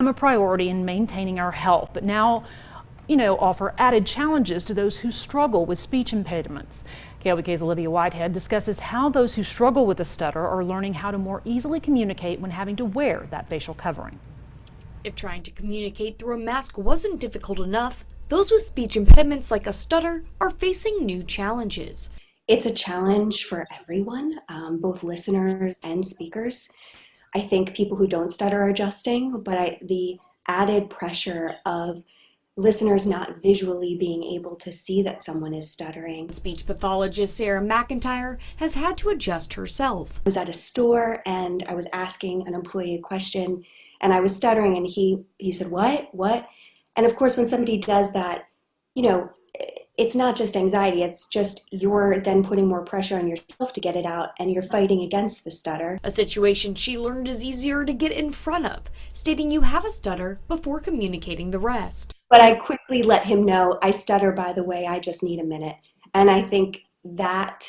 A priority in maintaining our health, but now, offer added challenges to those who struggle with speech impediments. KLBK's Olivia Whitehead discusses how those who struggle with a stutter are learning how to more easily communicate when having to wear that facial covering. If trying to communicate through a mask wasn't difficult enough, those with speech impediments like a stutter are facing new challenges. It's a challenge for everyone, both listeners and speakers. I think people who don't stutter are adjusting, but the added pressure of listeners not visually being able to see that someone is stuttering. Speech pathologist Sarah McIntyre has had to adjust herself. I was at a store and I was asking an employee a question and I was stuttering and he said, what? And of course, when somebody does that, it's not just anxiety, it's just you're then putting more pressure on yourself to get it out and you're fighting against the stutter. A situation she learned is easier to get in front of, stating you have a stutter before communicating the rest. But I quickly let him know, I stutter, by the way, I just need a minute. And I think that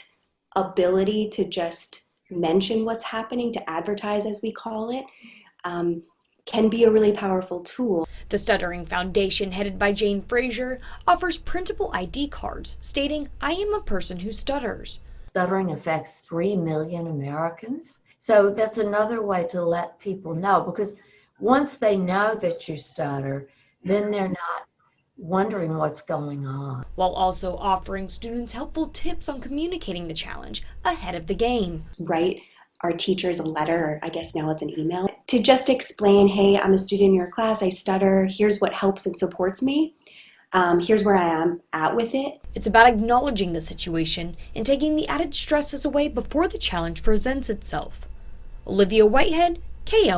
ability to just mention what's happening, to advertise as we call it, can be a really powerful tool. The Stuttering Foundation, headed by Jane Frazier, offers printable ID cards stating, I am a person who stutters. Stuttering affects 3 million Americans. So that's another way to let people know, because once they know that you stutter, then they're not wondering what's going on. While also offering students helpful tips on communicating the challenge ahead of the game. Write our teachers a letter, or I guess now it's an email, to just explain, hey, I'm a student in your class, I stutter, here's what helps and supports me, here's where I am at with it. It's about acknowledging the situation and taking the added stresses away before the challenge presents itself. Olivia Whitehead, KL.